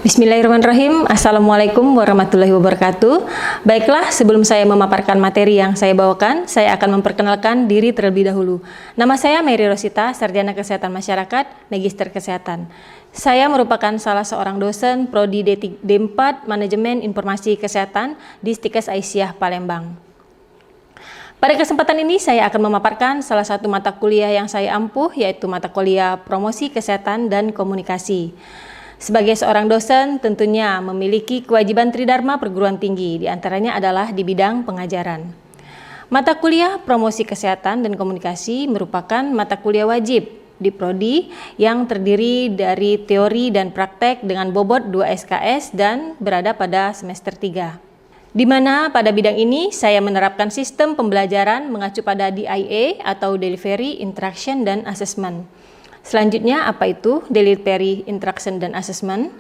Bismillahirrahmanirrahim. Assalamualaikum warahmatullahi wabarakatuh. Baiklah, sebelum saya memaparkan materi yang saya bawakan, saya akan memperkenalkan diri terlebih dahulu. Nama saya Mary Rosita, Sarjana Kesehatan Masyarakat, Magister Kesehatan. Saya merupakan salah seorang dosen Prodi D4 Manajemen Informasi Kesehatan di Stikes Aisyah Palembang. Pada kesempatan ini saya akan memaparkan salah satu mata kuliah yang saya ampuh, yaitu mata kuliah Promosi Kesehatan dan Komunikasi. Sebagai seorang dosen, tentunya memiliki kewajiban tridharma perguruan tinggi, diantaranya adalah di bidang pengajaran. Mata kuliah Promosi Kesehatan dan Komunikasi merupakan mata kuliah wajib di Prodi yang terdiri dari teori dan praktek dengan bobot 2 SKS dan berada pada semester 3. Di mana pada bidang ini saya menerapkan sistem pembelajaran mengacu pada DIA atau Delivery, Interaction, dan Assessment. Selanjutnya, apa itu Delivery, Interaction, dan Assessment?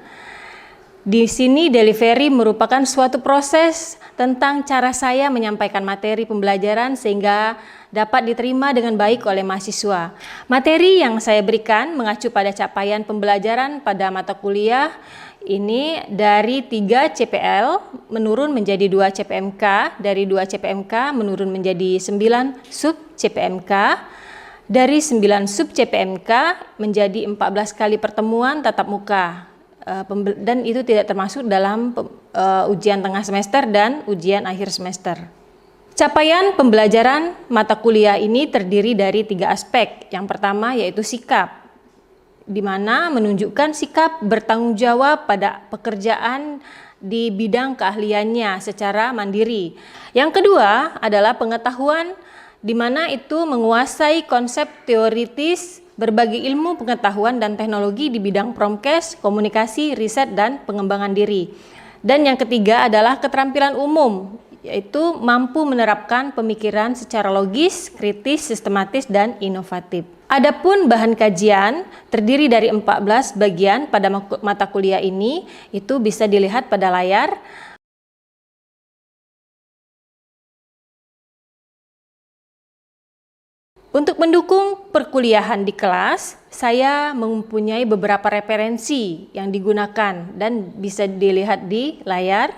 Di sini delivery merupakan suatu proses tentang cara saya menyampaikan materi pembelajaran sehingga dapat diterima dengan baik oleh mahasiswa. Materi yang saya berikan mengacu pada capaian pembelajaran pada mata kuliah ini dari 3 CPL menurun menjadi 2 CPMK, dari 2 CPMK menurun menjadi 9 sub CPMK, dari 9 sub CPMK menjadi 14 kali pertemuan tatap muka, dan itu tidak termasuk dalam ujian tengah semester dan ujian akhir semester. Capaian pembelajaran mata kuliah ini terdiri dari 3 aspek. Yang pertama yaitu sikap, di mana menunjukkan sikap bertanggung jawab pada pekerjaan di bidang keahliannya secara mandiri. Yang kedua adalah pengetahuan, di mana itu menguasai konsep teoritis berbagai ilmu pengetahuan dan teknologi di bidang promkes, komunikasi, riset, dan pengembangan diri. Dan yang ketiga adalah keterampilan umum, yaitu mampu menerapkan pemikiran secara logis, kritis, sistematis, dan inovatif. Adapun bahan kajian terdiri dari 14 bagian pada mata kuliah ini, itu bisa dilihat pada layar. Untuk mendukung perkuliahan di kelas, saya mempunyai beberapa referensi yang digunakan dan bisa dilihat di layar.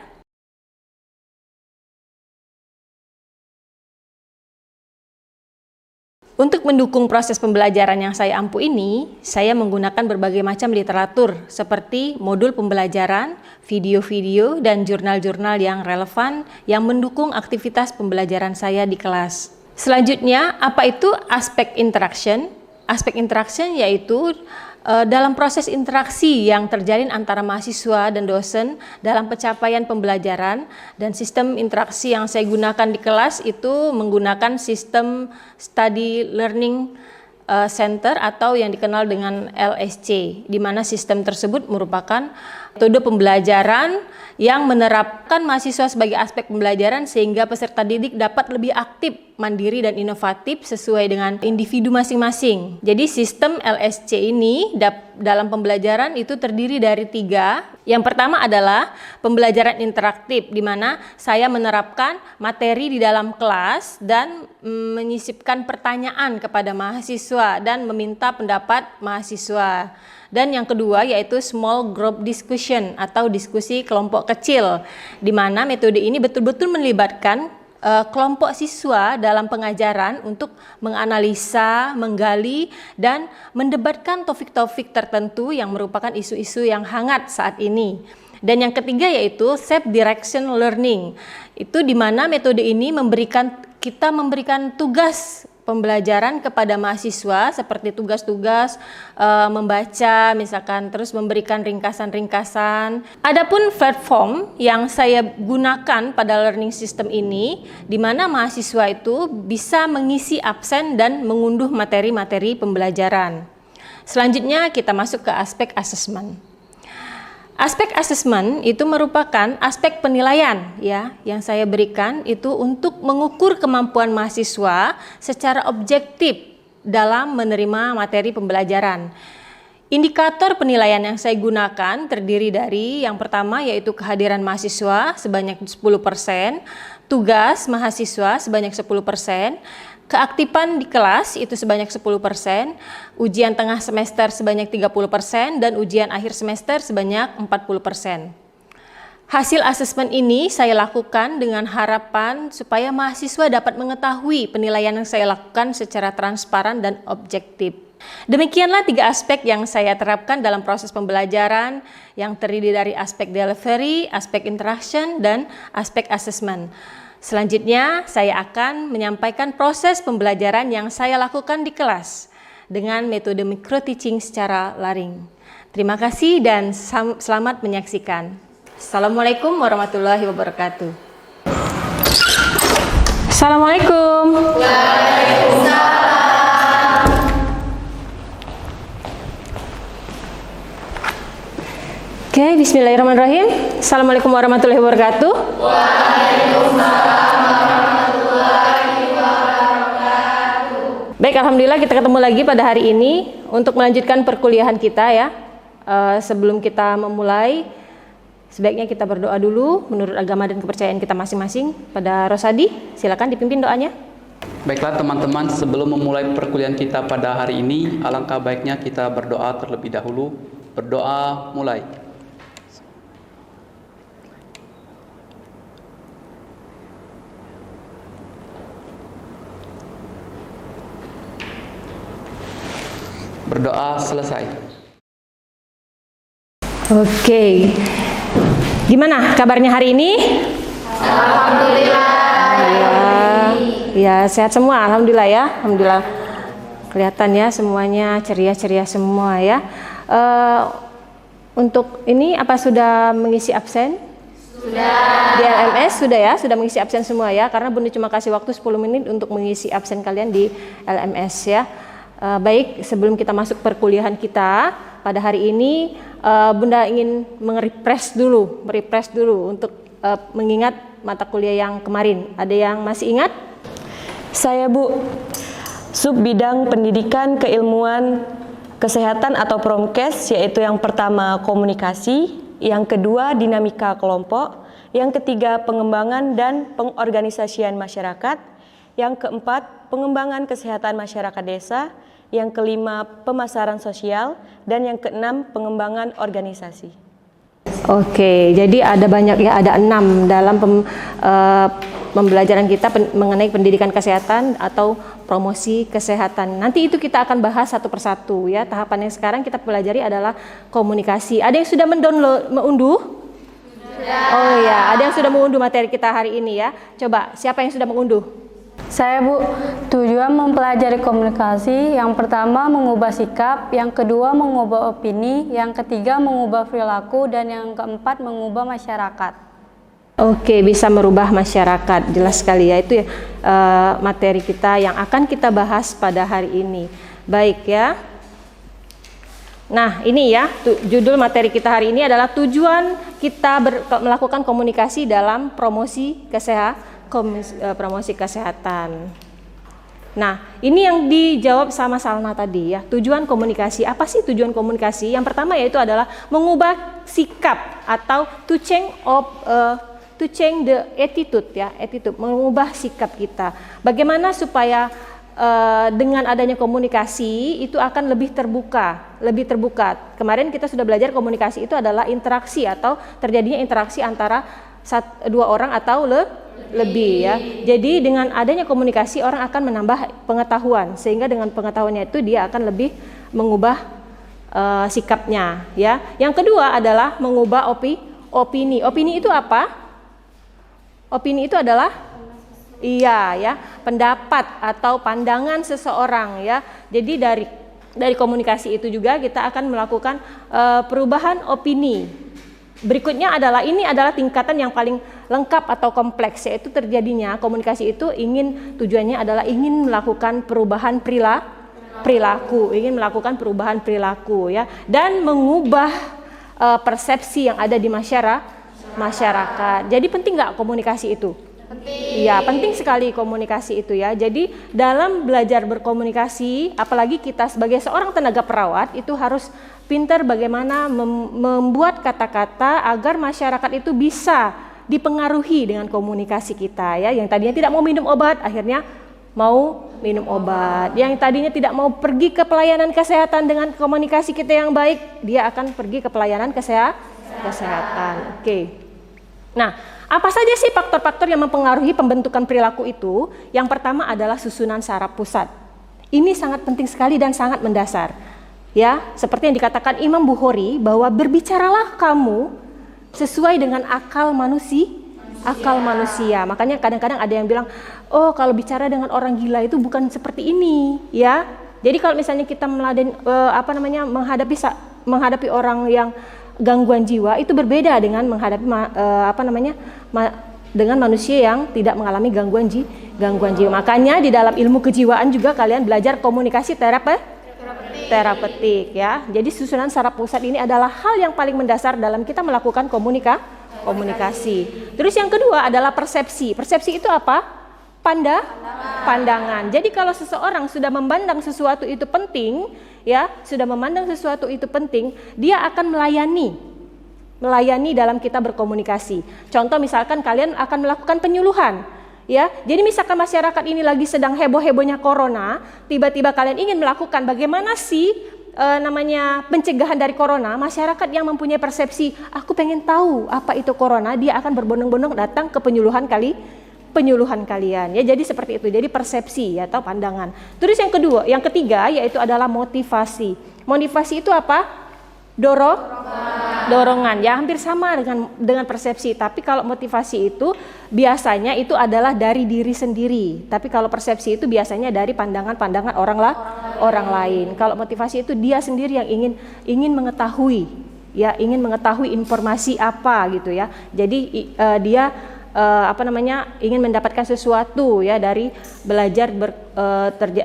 Untuk mendukung proses pembelajaran yang saya ampuh ini, saya menggunakan berbagai macam literatur seperti modul pembelajaran, video-video, dan jurnal-jurnal yang relevan yang mendukung aktivitas pembelajaran saya di kelas. Selanjutnya, apa itu aspek interaction? Aspek interaction yaitu dalam proses interaksi yang terjalin antara mahasiswa dan dosen dalam pencapaian pembelajaran, dan sistem interaksi yang saya gunakan di kelas itu menggunakan sistem Study Learning Center atau yang dikenal dengan LSC, di mana sistem tersebut merupakan metode pembelajaran yang menerapkan mahasiswa sebagai aspek pembelajaran sehingga peserta didik dapat lebih aktif, mandiri, dan inovatif sesuai dengan individu masing-masing. Jadi sistem LSC ini dalam pembelajaran itu terdiri dari 3. Yang pertama adalah pembelajaran interaktif, di mana saya menerapkan materi di dalam kelas dan menyisipkan pertanyaan kepada mahasiswa dan meminta pendapat mahasiswa. Dan yang kedua yaitu small group discussion atau diskusi kelompok kecil, di mana metode ini betul-betul melibatkan kelompok siswa dalam pengajaran untuk menganalisa, menggali, dan mendebatkan topik-topik tertentu yang merupakan isu-isu yang hangat saat ini. Dan yang ketiga yaitu self direction learning, itu di mana metode ini kita memberikan tugas pembelajaran kepada mahasiswa seperti tugas-tugas membaca misalkan, terus memberikan ringkasan-ringkasan. Adapun platform yang saya gunakan pada learning system ini, di mana mahasiswa itu bisa mengisi absen dan mengunduh materi-materi pembelajaran. Selanjutnya kita masuk ke aspek assessment. Aspek asesmen itu merupakan aspek penilaian ya yang saya berikan itu untuk mengukur kemampuan mahasiswa secara objektif dalam menerima materi pembelajaran. Indikator penilaian yang saya gunakan terdiri dari yang pertama yaitu kehadiran mahasiswa sebanyak 10%, tugas mahasiswa sebanyak 10%, Keaktifan di kelas itu sebanyak 10%, ujian tengah semester sebanyak 30%, dan ujian akhir semester sebanyak 40%. Hasil asesmen ini saya lakukan dengan harapan supaya mahasiswa dapat mengetahui penilaian yang saya lakukan secara transparan dan objektif. Demikianlah 3 aspek yang saya terapkan dalam proses pembelajaran yang terdiri dari aspek delivery, aspek interaction, dan aspek assessment. Selanjutnya, saya akan menyampaikan proses pembelajaran yang saya lakukan di kelas dengan metode micro-teaching secara daring. Terima kasih dan selamat menyaksikan. Assalamualaikum warahmatullahi wabarakatuh. Assalamualaikum. Waalaikumsalam. Oke, bismillahirrahmanirrahim. Assalamualaikum warahmatullahi wabarakatuh. Waalaikumsalam warahmatullahi wabarakatuh. Baik, alhamdulillah kita ketemu lagi pada hari ini untuk melanjutkan perkuliahan kita ya. Sebelum kita memulai, sebaiknya kita berdoa dulu menurut agama dan kepercayaan kita masing-masing. Pada Rosadi, silakan dipimpin doanya. Baiklah teman-teman, sebelum memulai perkuliahan kita pada hari ini, alangkah baiknya kita berdoa terlebih dahulu. Berdoa mulai. Berdoa selesai. Oke. Gimana kabarnya hari ini? Alhamdulillah. Ya, sehat semua. Alhamdulillah ya. Alhamdulillah. Kelihatan ya semuanya ceria-ceria semua ya. Untuk ini apa sudah mengisi absen? Sudah. Di LMS sudah ya, sudah mengisi absen semua ya. Karena Bunda cuma kasih waktu 10 menit untuk mengisi absen kalian di LMS ya. Baik, sebelum kita masuk perkuliahan kita pada hari ini, Bunda ingin merefresh dulu untuk mengingat mata kuliah yang kemarin. Ada yang masih ingat? Saya Bu, sub bidang pendidikan keilmuan kesehatan atau Promkes, yaitu yang pertama komunikasi, yang kedua dinamika kelompok, yang ketiga pengembangan dan pengorganisasian masyarakat, yang keempat pengembangan kesehatan masyarakat desa, yang kelima pemasaran sosial, dan yang keenam pengembangan organisasi. Oke, jadi ada banyak ya, ada 6 dalam pembelajaran kita mengenai pendidikan kesehatan atau promosi kesehatan. Nanti itu kita akan bahas satu persatu ya. Tahapan yang sekarang kita pelajari adalah komunikasi. Ada yang sudah mengunduh? Sudah. Oh ya, ada yang sudah mengunduh materi kita hari ini ya. Coba, siapa yang sudah mengunduh? Saya Bu, tujuan mempelajari komunikasi, yang pertama mengubah sikap, yang kedua mengubah opini, yang ketiga mengubah perilaku, dan yang keempat mengubah masyarakat. Oke, bisa merubah masyarakat, jelas sekali ya, itu ya materi kita yang akan kita bahas pada hari ini. Baik ya. Nah ini ya, judul materi kita hari ini adalah tujuan kita melakukan komunikasi dalam promosi kesehatan. Nah, ini yang dijawab sama Salma tadi ya. Tujuan komunikasi. Apa sih tujuan komunikasi? Yang pertama yaitu adalah mengubah sikap atau to change the attitude ya, mengubah sikap kita. Bagaimana supaya dengan adanya komunikasi itu akan lebih terbuka. Kemarin kita sudah belajar komunikasi itu adalah interaksi atau terjadinya interaksi antara dua orang atau lebih ya. Jadi dengan adanya komunikasi orang akan menambah pengetahuan, sehingga dengan pengetahuannya itu dia akan lebih mengubah sikapnya ya. Yang kedua adalah mengubah opini. Opini itu apa? Opini itu adalah pendapat atau pandangan seseorang ya. Jadi dari komunikasi itu juga kita akan melakukan perubahan opini. Berikutnya adalah tingkatan yang paling lengkap atau kompleks, yaitu terjadinya komunikasi itu tujuannya adalah ingin melakukan perubahan perilaku, ya, dan mengubah persepsi yang ada di masyarakat. Jadi penting nggak komunikasi itu? Iya, penting sekali komunikasi itu ya. Jadi dalam belajar berkomunikasi, apalagi kita sebagai seorang tenaga perawat itu harus pintar bagaimana membuat kata-kata agar masyarakat itu bisa dipengaruhi dengan komunikasi kita ya. Yang tadinya tidak mau minum obat, akhirnya mau minum obat. Yang tadinya tidak mau pergi ke pelayanan kesehatan dengan komunikasi kita yang baik, dia akan pergi ke pelayanan kesehatan. Oke. Nah, apa saja sih faktor-faktor yang mempengaruhi pembentukan perilaku itu? Yang pertama adalah susunan saraf pusat. Ini sangat penting sekali dan sangat mendasar. Ya, seperti yang dikatakan Imam Bukhari bahwa berbicaralah kamu sesuai dengan akal manusia. Makanya kadang-kadang ada yang bilang, oh kalau bicara dengan orang gila itu bukan seperti ini, ya. Jadi kalau misalnya kita menghadapi orang yang gangguan jiwa itu berbeda dengan menghadapi dengan manusia yang tidak mengalami gangguan jiwa. Makanya di dalam ilmu kejiwaan juga kalian belajar komunikasi terapeutik ya. Jadi susunan saraf pusat ini adalah hal yang paling mendasar dalam kita melakukan komunikasi. Terus yang kedua adalah persepsi. Persepsi itu apa? Pandangan. Jadi kalau seseorang sudah memandang sesuatu itu penting, ya, dia akan melayani dalam kita berkomunikasi. Contoh misalkan kalian akan melakukan penyuluhan, ya. Jadi misalkan masyarakat ini lagi sedang heboh-hebohnya corona, tiba-tiba kalian ingin melakukan bagaimana sih pencegahan dari corona, masyarakat yang mempunyai persepsi, aku pengen tahu apa itu corona, dia akan berbondong-bondong datang ke penyuluhan kalian. Ya, jadi seperti itu. Jadi persepsi atau pandangan. Terus yang ketiga yaitu adalah motivasi. Motivasi itu apa? Dorongan. Ya, hampir sama dengan persepsi, tapi kalau motivasi itu biasanya itu adalah dari diri sendiri. Tapi kalau persepsi itu biasanya dari pandangan-pandangan orang lain. Kalau motivasi itu dia sendiri yang ingin mengetahui, ya, ingin mengetahui informasi apa gitu ya. Jadi dia ingin mendapatkan sesuatu ya dari belajar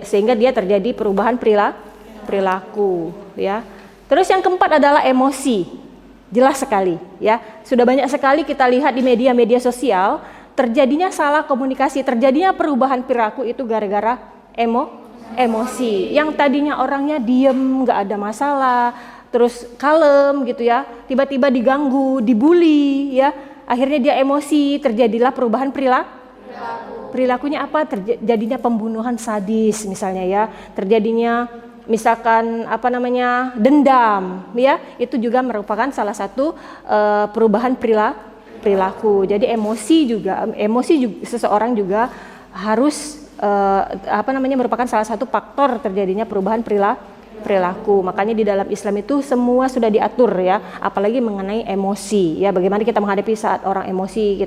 sehingga dia terjadi perubahan perilaku ya. Terus yang keempat adalah emosi. Jelas sekali ya. Sudah banyak sekali kita lihat di media sosial terjadinya salah komunikasi, terjadinya perubahan perilaku itu gara-gara emosi. Yang tadinya orangnya diem, nggak ada masalah, terus kalem gitu ya, tiba-tiba diganggu, dibully ya. Akhirnya dia emosi, terjadilah perubahan perilakunya apa? Terjadinya pembunuhan sadis misalnya ya, terjadinya misalkan dendam ya, itu juga merupakan salah satu perubahan perilaku. Jadi emosi juga seseorang juga harus merupakan salah satu faktor terjadinya perubahan perilaku. Makanya di dalam Islam itu semua sudah diatur ya, apalagi mengenai emosi ya, bagaimana kita menghadapi saat orang emosi,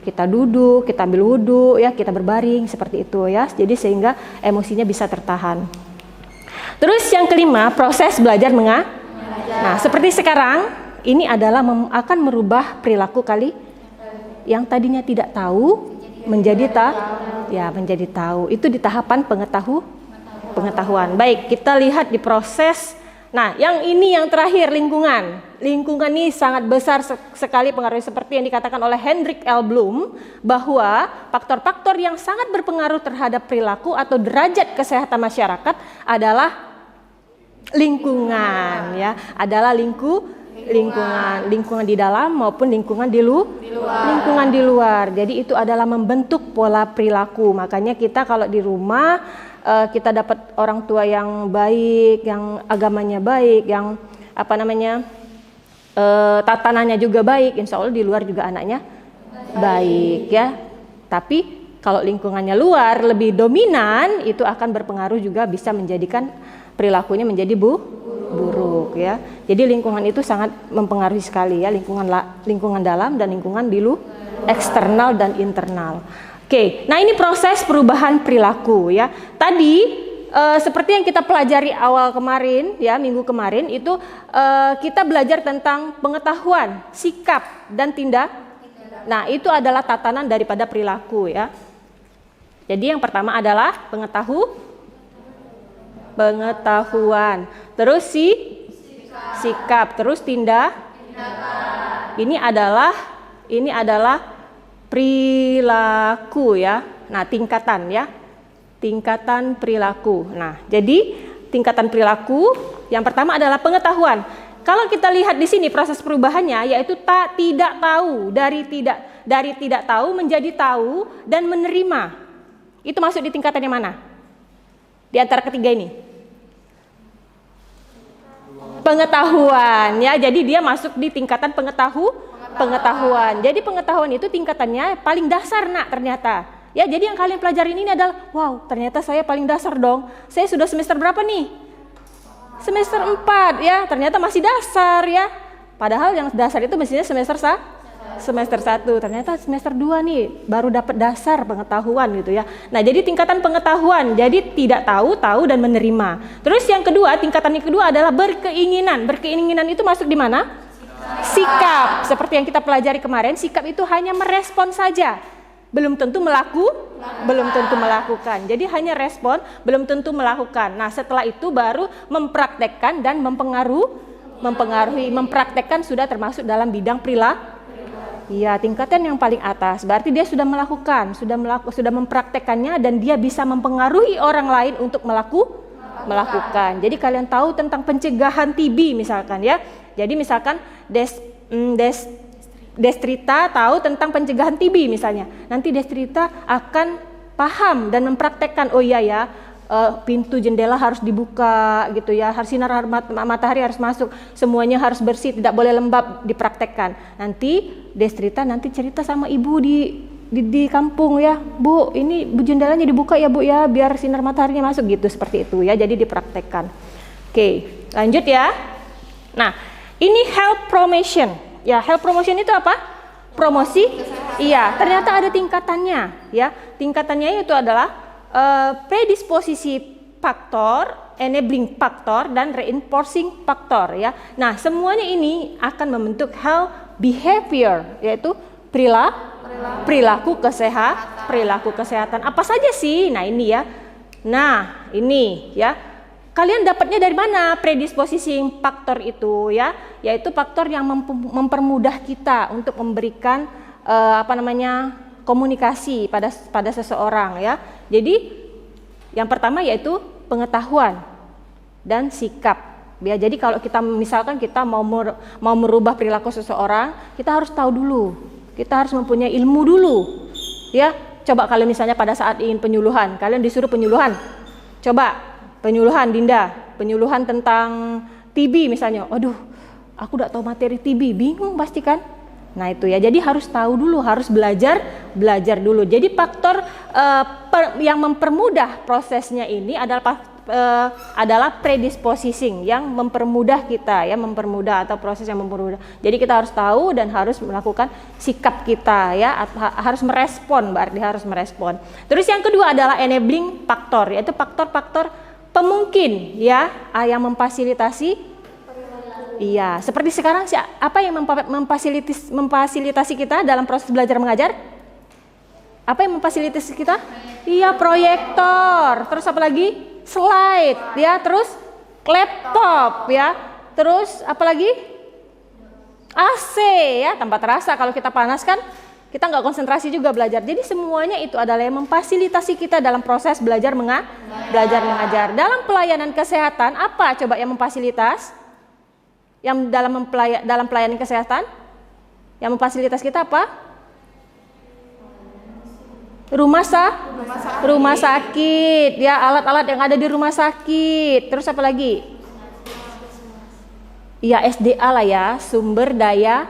kita duduk, kita ambil wudhu ya, kita berbaring seperti itu ya, jadi sehingga emosinya bisa tertahan. Terus yang kelima, proses belajar mengajar. Nah, seperti sekarang ini adalah akan merubah perilaku yang tadinya tidak tahu menjadi tahu. Itu di tahapan pengetahuan. Baik, kita lihat di proses. Nah, yang terakhir, lingkungan. Lingkungan ini sangat besar sekali pengaruhnya, seperti yang dikatakan oleh Hendrik L. Bloom bahwa faktor-faktor yang sangat berpengaruh terhadap perilaku atau derajat kesehatan masyarakat adalah lingkungan ya, adalah lingkungan di dalam maupun lingkungan di luar. Jadi itu adalah membentuk pola perilaku. Makanya kita kalau di rumah kita dapat orang tua yang baik, yang agamanya baik, yang tatanannya juga baik, insya Allah di luar juga anaknya baik ya. Tapi kalau lingkungannya luar lebih dominan, itu akan berpengaruh juga bisa menjadikan perilakunya menjadi buruk ya. Jadi lingkungan itu sangat mempengaruhi sekali ya, lingkungan dalam dan lingkungan di luar, eksternal dan internal. Oke, nah ini proses perubahan perilaku ya. Tadi seperti yang kita pelajari awal kemarin ya, minggu kemarin itu kita belajar tentang pengetahuan, sikap dan tindak. Nah, itu adalah tatanan daripada perilaku ya. Jadi yang pertama adalah pengetahuan, terus sikap, terus tindakan. Ini adalah perilaku ya. Nah, tingkatan perilaku. Nah, jadi tingkatan perilaku yang pertama adalah pengetahuan. Kalau kita lihat di sini proses perubahannya yaitu tidak tahu, dari tidak tahu menjadi tahu dan menerima. Itu masuk di tingkatan yang mana? Di antara ketiga ini. Pengetahuan ya. Jadi dia masuk di tingkatan pengetahuan. Jadi pengetahuan itu tingkatannya paling dasar nak ternyata. Ya, jadi yang kalian pelajarin ini adalah wow, ternyata saya paling dasar dong. Saya sudah semester berapa nih? Semester 4 ya, ternyata masih dasar ya. Padahal yang dasar itu mestinya semester 1, ternyata semester 2 nih baru dapat dasar pengetahuan gitu ya. Nah, jadi tingkatan pengetahuan, jadi tidak tahu, tahu dan menerima. Terus yang kedua, tingkatan yang kedua adalah berkeinginan. Berkeinginan itu masuk di mana? Sikap. Seperti yang kita pelajari kemarin, sikap itu hanya merespon saja. Belum tentu belum tentu melakukan. Jadi hanya respon, belum tentu melakukan. Nah, setelah itu baru mempraktekkan dan mempengaruhi. Mempraktekkan sudah termasuk dalam bidang perilaku. Iya, tingkatan yang paling atas. Berarti dia sudah melakukan, sudah mempraktekkannya dan dia bisa mempengaruhi orang lain untuk melakukan. Jadi kalian tahu tentang pencegahan TB misalkan ya. Jadi misalkan Destrita tahu tentang pencegahan TB misalnya. Nanti Destrita akan paham dan mempraktekkan, oh iya ya, pintu jendela harus dibuka gitu ya, harus sinar matahari harus masuk, semuanya harus bersih, tidak boleh lembab, dipraktekkan. Nanti Destrita nanti cerita sama ibu di kampung ya, Bu, ini jendelanya dibuka ya Bu ya, biar sinar mataharinya masuk gitu, seperti itu ya. Jadi dipraktekkan. Oke, lanjut ya. Nah, ini health promotion. Ya, health promotion itu apa? Promosi. Iya, ternyata ada tingkatannya ya. Tingkatannya itu adalah predisposisi faktor, enabling faktor dan reinforcing faktor ya. Nah, semuanya ini akan membentuk health behavior, yaitu perilaku kesehatan. Apa saja sih? Nah, ini ya. Nah, ini ya. Kalian dapatnya dari mana predisposisi faktor itu ya? Yaitu faktor yang mempermudah kita untuk memberikan komunikasi pada seseorang ya. Jadi yang pertama yaitu pengetahuan dan sikap. Ya, jadi kalau kita misalkan kita mau merubah perilaku seseorang, kita harus tahu dulu. Kita harus mempunyai ilmu dulu. Ya, coba kalian misalnya pada saat ingin penyuluhan, kalian disuruh penyuluhan. Coba penyuluhan Dinda, penyuluhan tentang TB misalnya. Aduh, aku udah tahu materi TB, bingung pasti kan? Nah, itu ya. Jadi harus tahu dulu, harus belajar dulu. Jadi faktor yang mempermudah prosesnya ini adalah predisposing yang mempermudah kita ya, atau proses yang mempermudah. Jadi kita harus tahu dan harus melakukan sikap kita ya, harus merespon, berarti harus merespon. Terus yang kedua adalah enabling faktor, yaitu faktor-faktor pemungkin ya, yang memfasilitasi. Iya, seperti sekarang sih apa yang memfasilitasi kita dalam proses belajar mengajar? Apa yang memfasilitasi kita? Iya, proyektor. Terus apa lagi? Slide ya, terus laptop ya. Terus apa lagi? AC ya, tanpa terasa kalau kita panas kan kita nggak konsentrasi juga belajar. Jadi semuanya itu adalah yang memfasilitasi kita dalam proses belajar mengajar. Dalam pelayanan kesehatan, apa coba yang memfasilitas? Yang dalam pelayanan kesehatan, yang memfasilitas kita apa? Rumah sakit, ya, alat-alat yang ada di rumah sakit. Terus apa lagi? Ya, SDA lah ya, sumber daya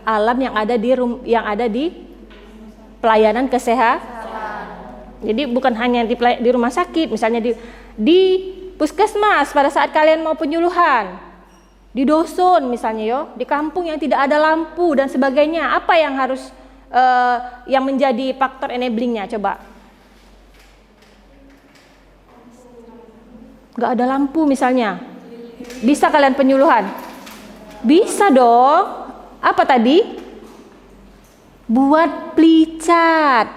alam yang ada di pelayanan kesehatan. Jadi bukan hanya di rumah sakit, misalnya di puskesmas pada saat kalian mau penyuluhan, di dusun misalnya di kampung yang tidak ada lampu dan sebagainya, apa yang harus yang menjadi faktor enablingnya coba? Nggak ada lampu misalnya, bisa kalian penyuluhan? Bisa dong. Apa tadi? Buat plicat,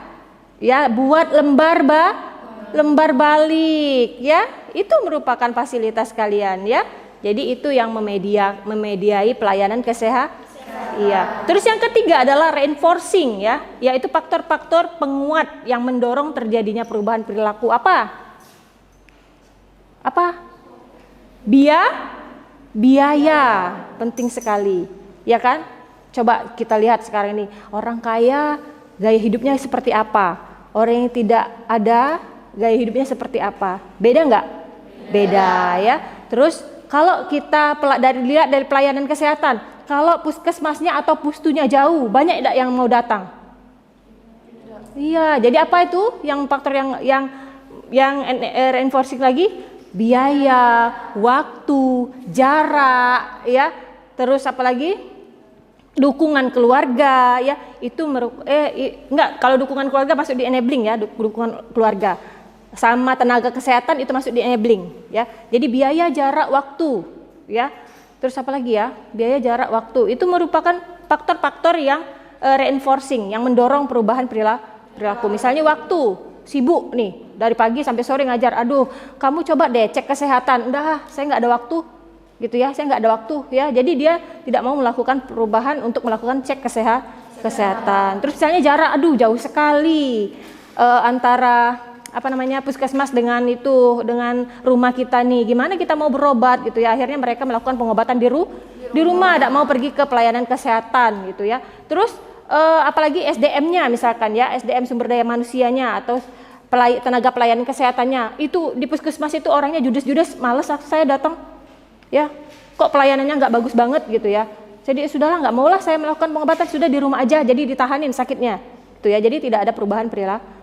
ya, buat lembar balik, ya, itu merupakan fasilitas kalian, ya. Jadi itu yang memediai pelayanan kesehatan. Iya. Terus yang ketiga adalah reinforcing, ya, yaitu faktor-faktor penguat yang mendorong terjadinya perubahan perilaku. Apa? Biaya, penting sekali, ya kan? Coba kita lihat sekarang ini, orang kaya gaya hidupnya seperti apa? Orang yang tidak ada gaya hidupnya seperti apa. Beda nggak? Beda ya. Terus kalau kita lihat dari pelayanan kesehatan, kalau puskesmasnya atau pustunya jauh, banyak tidak yang mau datang? Iya, jadi apa itu yang faktor yang reinforcing lagi? Biaya, waktu, jarak, ya. Terus apa lagi? Dukungan keluarga, ya. Itu enggak, kalau dukungan keluarga masuk di enabling ya, dukungan keluarga. Sama tenaga kesehatan itu masuk di enabling, ya. Jadi biaya, jarak, waktu, ya. Terus apa lagi ya? Biaya, jarak, waktu. Itu merupakan faktor-faktor yang reinforcing, yang mendorong perubahan perilaku. Misalnya waktu, sibuk nih, dari pagi sampai sore ngajar. Aduh, kamu coba deh cek kesehatan. Udah, saya nggak ada waktu, gitu ya. Saya nggak ada waktu, ya. Jadi dia tidak mau melakukan perubahan untuk melakukan cek kesehatan. Terus misalnya jarak, aduh jauh sekali antara puskesmas dengan rumah kita nih. Gimana kita mau berobat gitu ya? Akhirnya mereka melakukan pengobatan di rumah, tidak mau pergi ke pelayanan kesehatan gitu ya. Terus apalagi SDM-nya misalkan ya, SDM sumber daya manusianya atau tenaga pelayanan kesehatannya. Itu di puskesmas itu orangnya judes-judes, males saya datang. Ya, kok pelayanannya nggak bagus banget gitu ya. Jadi sudahlah, nggak maulah saya melakukan pengobatan, sudah di rumah aja, jadi ditahanin sakitnya. Itu ya. Jadi tidak ada perubahan perilaku.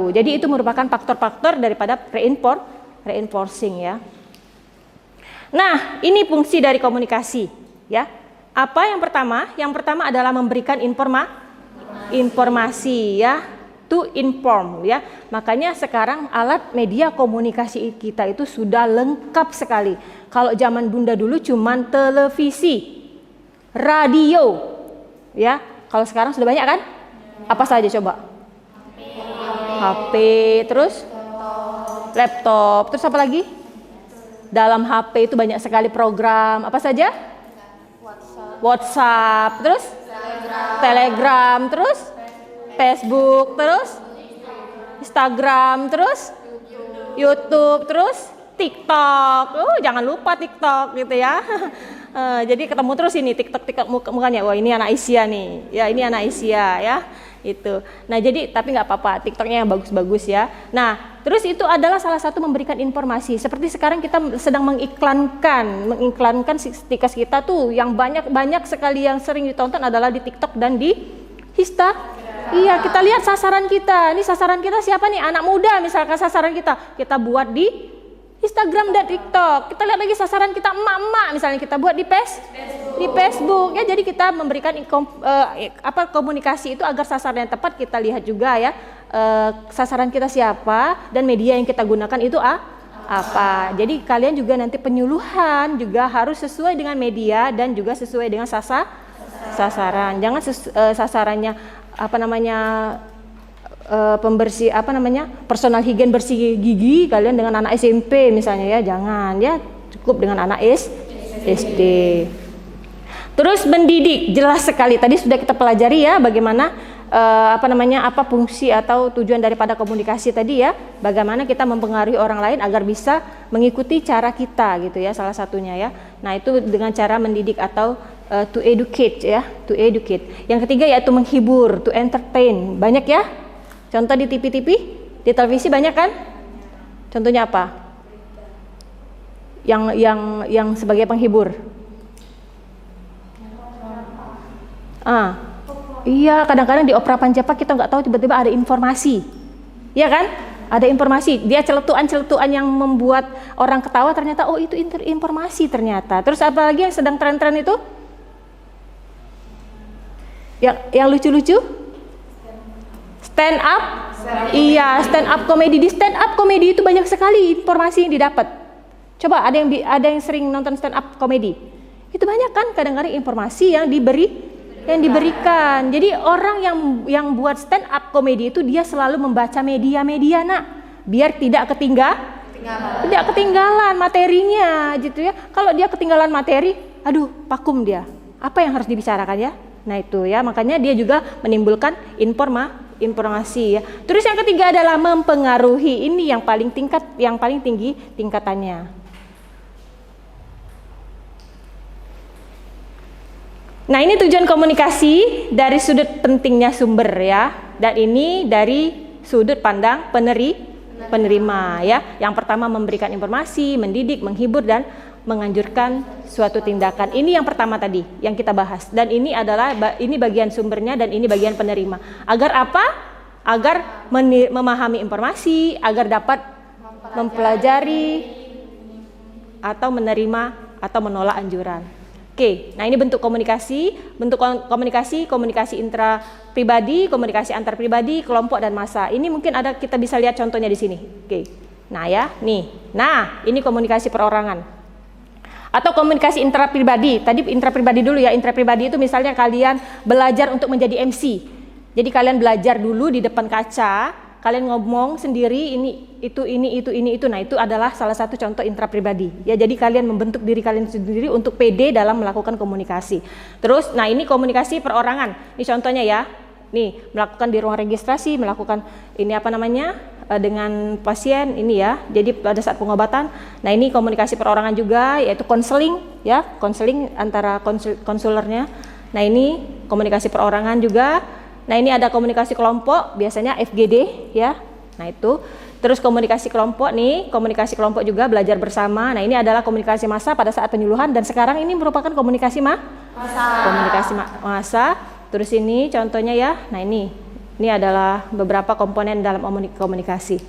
Jadi itu merupakan faktor-faktor daripada reinforcing ya. Nah, ini fungsi dari komunikasi ya. Apa yang pertama? Yang pertama adalah memberikan informasi ya, to inform ya. Makanya sekarang alat media komunikasi kita itu sudah lengkap sekali. Kalau zaman Bunda dulu cuman televisi, radio ya. Kalau sekarang sudah banyak kan? Apa saja coba? HP, terus laptop, terus apa lagi? Dalam HP itu banyak sekali program, apa saja? WhatsApp, terus Telegram, terus Facebook, terus Instagram, terus YouTube, terus TikTok. Jangan lupa TikTok gitu ya. Jadi ketemu terus ini TikTok mukanya. Wah, ini anak Asia nih. Ya, ini anak Asia ya. Itu. Nah, jadi tapi nggak apa-apa, TikToknya yang bagus-bagus ya. Nah, terus itu adalah salah satu memberikan informasi. Seperti sekarang kita sedang mengiklankan stikas kita tuh yang banyak sekali yang sering ditonton adalah di TikTok dan di Iya, kita lihat sasaran kita. Ini sasaran kita siapa nih? Anak muda misalkan sasaran kita buat di Instagram dan TikTok. Kita lihat lagi sasaran kita emak-emak misalnya kita buat di Facebook ya. Jadi kita memberikan komunikasi itu agar sasaran yang tepat kita lihat juga ya. Sasaran kita siapa dan media yang kita gunakan itu apa. Jadi kalian juga nanti penyuluhan juga harus sesuai dengan media dan juga sesuai dengan sasaran. Jangan sasarannya pembersih personal hygiene bersih gigi kalian dengan anak SMP misalnya ya, jangan ya, cukup dengan anak SD. Terus mendidik, jelas sekali tadi sudah kita pelajari ya bagaimana apa fungsi atau tujuan daripada komunikasi tadi ya, bagaimana kita mempengaruhi orang lain agar bisa mengikuti cara kita gitu ya, salah satunya ya. Nah, itu dengan cara mendidik atau to educate ya, to educate. Yang ketiga yaitu menghibur, to entertain. Banyak ya. Contoh di TV, di televisi banyak kan? Contohnya apa? Yang sebagai penghibur. Iya, kadang-kadang di opera Panjapa kita nggak tahu tiba-tiba ada informasi. Iya kan? Ada informasi. Dia celetuan-celetuan yang membuat orang ketawa, ternyata oh itu informasi ternyata. Terus apalagi yang sedang tren-tren itu? Yang lucu-lucu? Stand up? Iya, stand up comedy. Di stand up comedy itu banyak sekali informasi yang didapat. Coba ada yang sering nonton stand up comedy. Itu banyak kan kadang-kadang informasi yang diberikan. Jadi orang yang buat stand up comedy itu dia selalu membaca media-media biar tidak ketinggalan materinya gitu ya. Kalau dia ketinggalan materi, aduh vakum dia. Apa yang harus dibicarakan ya? Nah itu ya, makanya dia juga menimbulkan informasi ya. Terus yang ketiga adalah mempengaruhi. Ini yang paling tinggi tingkatannya. Nah, ini tujuan komunikasi dari sudut pentingnya sumber ya. Dan ini dari sudut pandang penerima ya. Yang pertama memberikan informasi, mendidik, menghibur dan menganjurkan suatu tindakan. Ini yang pertama tadi yang kita bahas. Dan ini adalah bagian sumbernya dan ini bagian penerima. Agar apa? Agar memahami informasi, agar dapat mempelajari atau menerima atau menolak anjuran. Oke, nah ini bentuk komunikasi, komunikasi intra pribadi, komunikasi antar pribadi, kelompok dan massa. Ini mungkin kita bisa lihat contohnya di sini. Oke, nah ya, nih, nah ini komunikasi perorangan atau komunikasi intra pribadi. Tadi intra pribadi dulu ya, intra pribadi itu misalnya kalian belajar untuk menjadi MC. Jadi kalian belajar dulu di depan kaca, kalian ngomong sendiri ini itu. Nah, itu adalah salah satu contoh intra pribadi. Ya, jadi kalian membentuk diri kalian sendiri untuk pede dalam melakukan komunikasi. Terus, nah ini komunikasi perorangan. Ini contohnya ya. Nih, melakukan di ruang registrasi, melakukan ini dengan pasien ini ya. Jadi pada saat pengobatan. Nah, ini komunikasi perorangan juga, yaitu konseling ya, konseling antara konsulernya. Nah, ini komunikasi perorangan juga. Nah, ini ada komunikasi kelompok, biasanya FGD ya. Nah, itu. Terus komunikasi kelompok nih, komunikasi kelompok juga belajar bersama. Nah, ini adalah komunikasi massa pada saat penyuluhan dan sekarang ini merupakan komunikasi massa. Komunikasi massa. Terus ini contohnya ya. Nah, ini adalah beberapa komponen dalam komunikasi.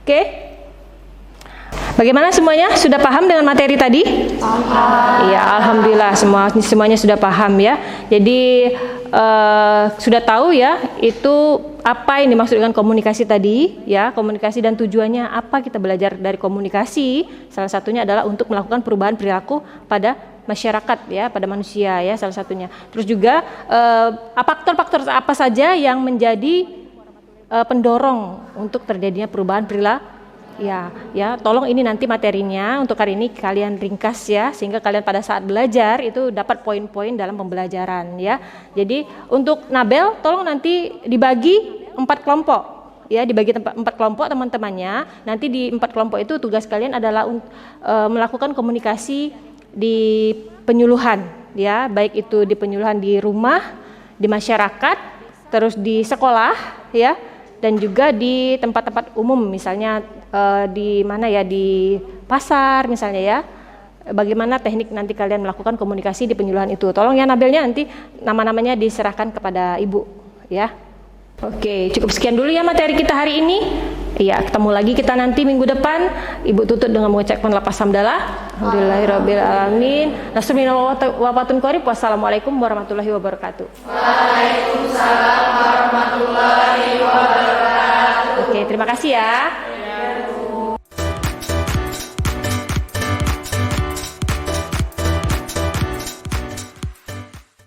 Oke? Bagaimana semuanya? Sudah paham dengan materi tadi? Iya, alhamdulillah semuanya sudah paham ya. Jadi sudah tahu ya itu apa yang dimaksud dengan komunikasi tadi ya, komunikasi dan tujuannya apa kita belajar dari komunikasi. Salah satunya adalah untuk melakukan perubahan perilaku pada masyarakat ya, pada manusia ya, salah satunya. Terus juga faktor-faktor apa saja yang menjadi pendorong untuk terjadinya perubahan perilaku. Ya, tolong ini nanti materinya untuk hari ini kalian ringkas ya, sehingga kalian pada saat belajar itu dapat poin-poin dalam pembelajaran ya. Jadi untuk Nabel tolong nanti dibagi 4 kelompok ya, dibagi 4 kelompok teman-temannya. Nanti di 4 kelompok itu tugas kalian adalah melakukan komunikasi di penyuluhan ya, baik itu di penyuluhan di rumah, di masyarakat, terus di sekolah ya, dan juga di tempat-tempat umum misalnya di mana ya, di pasar misalnya ya. Bagaimana teknik nanti kalian melakukan komunikasi di penyuluhan itu. Tolong ya Nabelnya nanti nama-namanya diserahkan kepada Ibu ya. Oke, cukup sekian dulu ya materi kita hari ini. Iya, ketemu lagi kita nanti minggu depan. Ibu tutup dengan mengucapkan lafaz hamdalah. Alhamdulillahirabbil alamin. Wassalamualaikum warahmatullahi wabarakatuh. Waalaikumsalam warahmatullahi wabarakatuh. Oke, terima kasih ya.